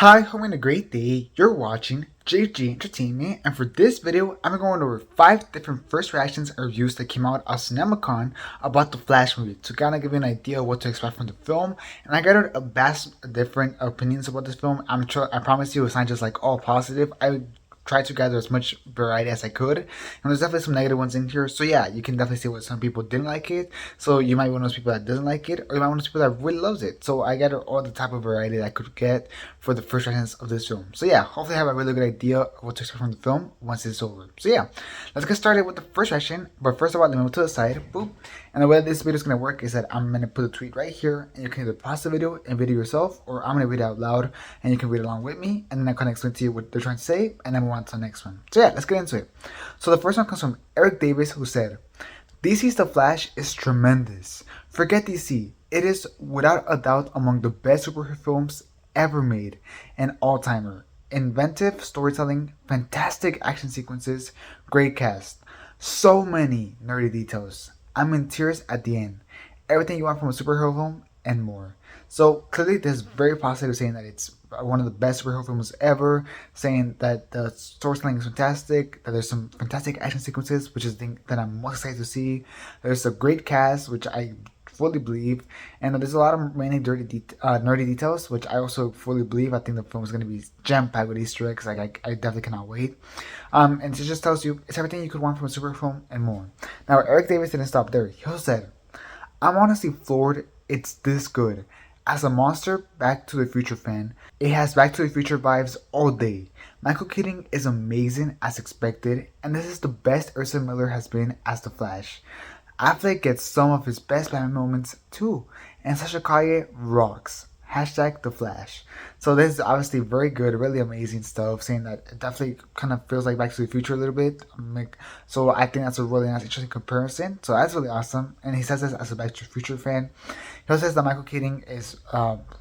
Hi, having a great day. You're watching JG Entertainment, and for this video, I'm going over 5 different first reactions and reviews that came out at Cinemacon about the Flash movie to kind of give you an idea of what to expect from the film. And I got a vast different opinions about this film. I promise you, it's not just like all positive. I tried to gather as much variety as I could, and there's definitely some negative ones in here. So yeah, you can definitely see what some people didn't like it. So you might be one of those people that doesn't like it, or you might be one of those people that really loves it. So I gathered all the type of variety that I could get for the first reactions of this film. So yeah, hopefully I have a really good idea of what to expect from the film once it's over. So yeah, let's get started with the first reaction. But first of all, let me move to the side. Boop. And the way this video is gonna work is that I'm gonna put a tweet right here, and you can either pause the video and video yourself, or I'm gonna read it out loud, and you can read along with me, and then I kind of explain to you what they're trying to say, and then move on to the next one. So yeah, let's get into it. So the first one comes from Eric Davis, who said, "DC's The Flash is tremendous. Forget DC. It is without a doubt among the best superhero films ever made. An all-timer. Inventive storytelling, fantastic action sequences, great cast. So many nerdy details. I'm in tears at the end. Everything you want from a superhero film and more." So clearly there's very positive saying that it's one of the best superhero films ever, saying that the storytelling is fantastic, that there's some fantastic action sequences, which is the thing that I'm most excited to see. There's a great cast, which I fully believe, and there's a lot of many nerdy details, which I also fully believe. I think the film is going to be jam-packed with Easter eggs. I definitely cannot wait. And it just tells you it's everything you could want from a superhero film and more. Now, Eric Davis didn't stop there. He also said, "I'm honestly floored it's this good. As a Monster Back to the Future fan, it has Back to the Future vibes all day. Michael Keaton is amazing as expected, and this is the best Erza Miller has been as the Flash. Affleck gets some of his best Batman moments too, and Sasha Calle rocks. Hashtag the Flash." So this is obviously very good, really amazing stuff, saying that it definitely kind of feels like Back to the Future a little bit. So I think that's a really nice, interesting comparison. So that's really awesome. And he says this as a Back to the Future fan. He also says that Michael Keaton is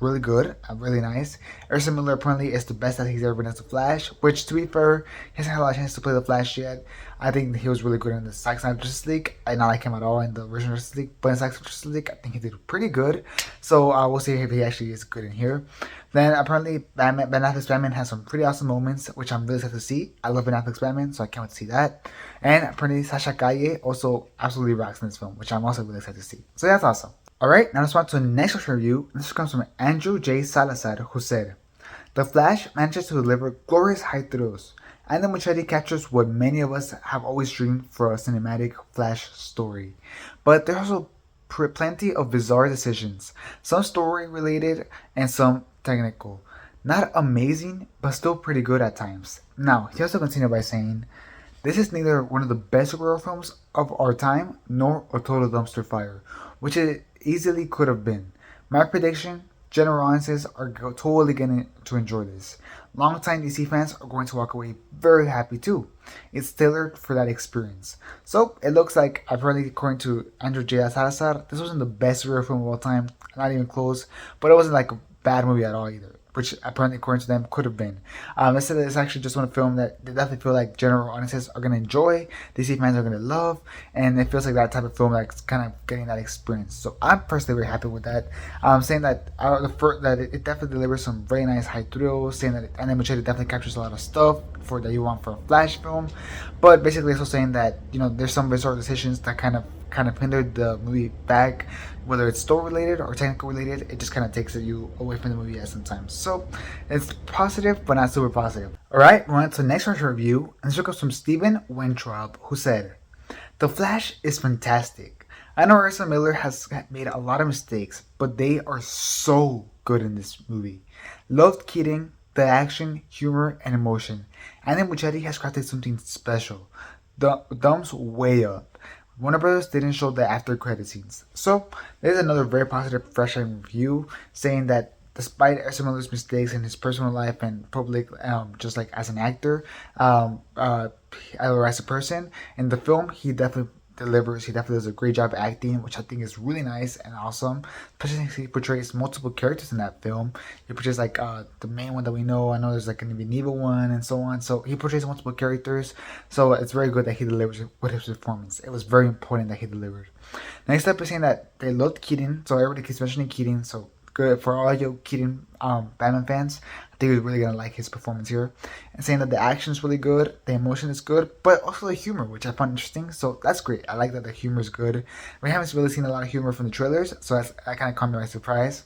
really good, really nice. Erza Miller apparently is the best that he's ever been as the Flash, which to be fair, he hasn't had a lot of chance to play the Flash yet. I think he was really good in the Zack Snyder Justice League. I not like him at all in the original Justice League, but in Zack Snyder Justice League, I think he did pretty good. So we'll see if he actually is good in here. Then apparently Ben Affleck's Batman has some pretty awesome moments, which I'm really excited to see. I love Ben Affleck's Batman, so I can't wait to see that. And apparently Sasha Calle also absolutely rocks in this film, which I'm also really excited to see. So that's awesome. Alright, now let's move on to the next review. This comes from Andrew J. Salazar, who said, "The Flash manages to deliver glorious high throws, and the Muchetti captures what many of us have always dreamed for a cinematic Flash story. But there's also plenty of bizarre decisions, some story related and some technical. Not amazing, but still pretty good at times." Now, he also continued by saying, "This is neither one of the best superhero films of our time, nor a total dumpster fire, which it easily could have been. My prediction, general audiences are totally going to enjoy this. Longtime DC fans are going to walk away very happy too. It's tailored for that experience." So it looks like, apparently according to Andrew J. Salazar, this wasn't the best superhero film of all time, not even close, but it wasn't like a bad movie at all either, which apparently according to them could have been. They said that it's actually just one film that they definitely feel like general audiences are going to enjoy, DC fans are going to love, and it feels like that type of film that's kind of getting that experience. So I'm personally very happy with that. Saying that it definitely delivers some very nice high thrills, saying that and then Muchetti definitely captures a lot of stuff for that you want for a Flash film, but basically also saying that there's some bizarre decisions that kind of hindered the movie back, whether it's story related or technical related. It just kind of takes you away from the movie at sometimes. So it's positive, but not super positive. Alright, we're on to the next review, and this comes from Steven Weintraub, who said, "The Flash is fantastic. I know Erza Miller has made a lot of mistakes, but they are so good in this movie. Loved Keaton, the action, humor, and emotion. And then Muchetti has crafted something special. The thumbs way up. Warnerbrothers didn't show the after credit scenes." So there's another very positive fresh review, saying that despite Erza Miller's mistakes in his personal life and public, just like as an actor, or as a person, in the film he definitely delivers. He definitely does a great job acting, which I think is really nice and awesome. Especially since he portrays multiple characters in that film. He portrays like the main one that we know. I know there's like going to be an evil one and so on. So he portrays multiple characters. So it's very good that he delivers with his performance. It was very important that he delivered. Next up is saying that they loved Keaton. So everybody keeps mentioning Keaton. So good for all you Keaton Batman fans. I think you're really gonna like his performance here, and saying that the action is really good, the emotion is good, but also the humor, which I found interesting. So that's great. I like that the humor is good. We haven't really seen a lot of humor from the trailers, so that kind of caught me by surprise.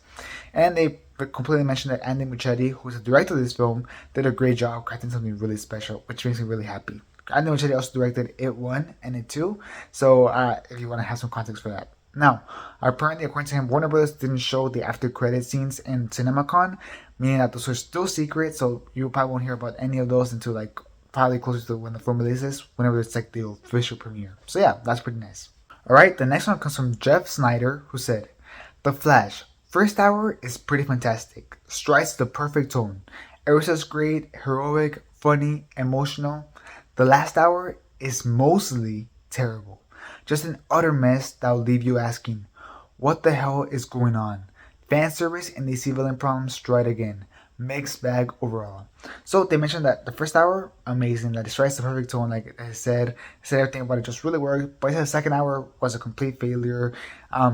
And they completely mentioned that Andy Muchetti, who's the director of this film, did a great job crafting something really special, which makes me really happy. Andy Muchetti also directed It 1 and It 2, so if you want to have some context for that. Now, apparently, according to him, Warnerbrothers didn't show the after credit scenes in Cinemacon, meaning that those are still secret, so you probably won't hear about any of those until like probably closer to when the film releases, whenever it's like the official premiere. So yeah, that's pretty nice. Alright, the next one comes from Jeff Snyder, who said, The Flash, first hour is pretty fantastic, strikes the perfect tone. Erza's great, heroic, funny, emotional. The last hour is mostly terrible. Just an utter mess that'll leave you asking, what the hell is going on? Fan service and DC villain problems strike again. Mixed bag overall. So they mentioned that the first hour, amazing. That it strikes the perfect tone, like I said everything about it just really worked. But the second hour was a complete failure.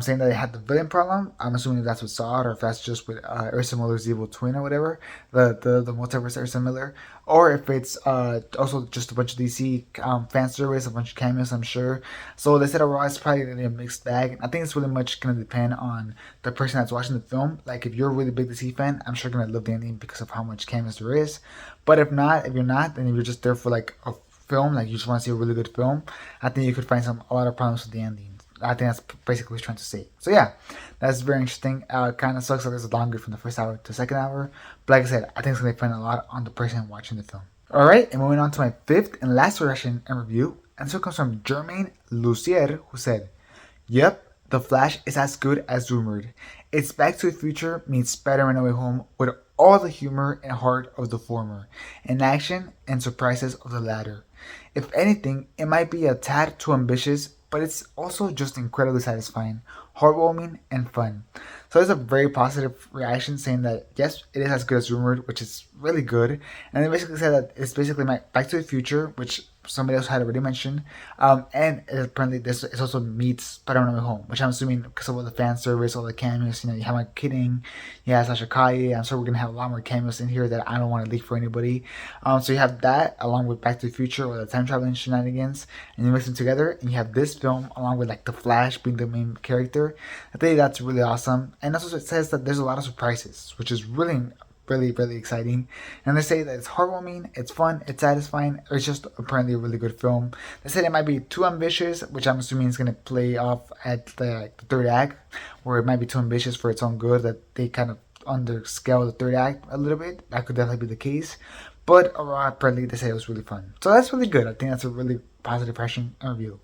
Saying that it had the villain problem. I'm assuming that's with Saw, or if that's just with Erza Miller's evil twin or whatever, the multiverse Erza Miller, or if it's also just a bunch of DC fan service, a bunch of cameos, I'm sure. So they said overall it's probably gonna be a mixed bag. I think it's really much gonna depend on the person that's watching the film. Like if you're a really big DC fan, I'm sure you're gonna love the ending because of how much cameos there is. But if you're not, and if you're just there for like a film, like you just want to see a really good film, I think you could find a lot of problems with the ending. I think that's basically what he's trying to say. So yeah, that's very interesting. Kind of sucks that it's longer from the first hour to the second hour. But like I said, I think it's going to depend a lot on the person watching the film. Alright, and moving on to my fifth and last reaction and review. And so it comes from Jermaine Lucier, who said, Yep, The Flash is as good as rumored. It's Back to the Future meets Spider-Man No Way Home with all the humor and heart of the former, and action and surprises of the latter. If anything, it might be a tad too ambitious, but it's also just incredibly satisfying, heartwarming, and fun. So there's a very positive reaction saying that yes, it is as good as rumored, which is really good. And they basically said that it's basically my Back to the Future, which somebody else had already mentioned. And apparently this is also meets Spider-Man No Way Home, which I'm assuming because of all the fan service, all the cameos, you have my Keaton, Sasha, Calle. I'm sure we're gonna have a lot more cameos in here that I don't want to leak for anybody. So you have that along with Back to the Future or the time traveling shenanigans, and you mix them together, and you have this film along with like the Flash being the main character. I think that's really awesome, and also it says that there's a lot of surprises, which is really exciting. And they say that it's heartwarming, it's fun, it's satisfying. It's just apparently a really good film. They said it might be too ambitious, which I'm assuming is going to play off at the third act, where it might be too ambitious for its own good, that they kind of underscale the third act a little bit. That could definitely be the case. But overall, apparently they say it was really fun. So that's really good. I think that's a really positive impression and review.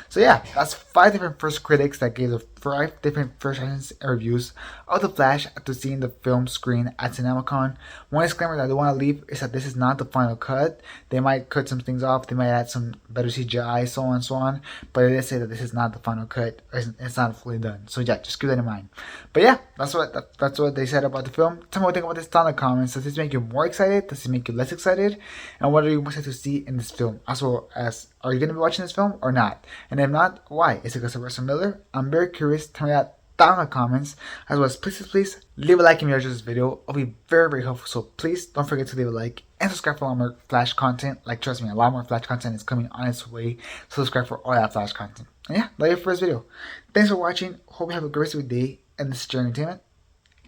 So yeah, that's 5 different first critics that gave the 5 different first impressions and reviews of The Flash after seeing the film screen at Cinemacon. One disclaimer that I do want to leave is that this is not the final cut. They might cut some things off, they might add some better CGI, so on and so on. But it is say that this is not the final cut. It's not fully done. So yeah, just keep that in mind. But yeah, that's what they said about the film. Tell me what you think about this down in the comments. Does this make you more excited? Does it make you less excited? And what are you most excited to see in this film? As well as, are you going to be watching this film or not? And if not, why? Is it because of Erza Miller? I'm very curious. Tell me that down in the comments. As well as please leave a like if you enjoyed this video. It'll be very helpful. So please don't forget to leave a like and subscribe for a lot more Flash content. Like, trust me, a lot more Flash content is coming on its way. So subscribe for all that Flash content. And yeah, like your first video. Thanks for watching. Hope you have a great rest of your day. And this is Journey Entertainment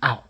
out.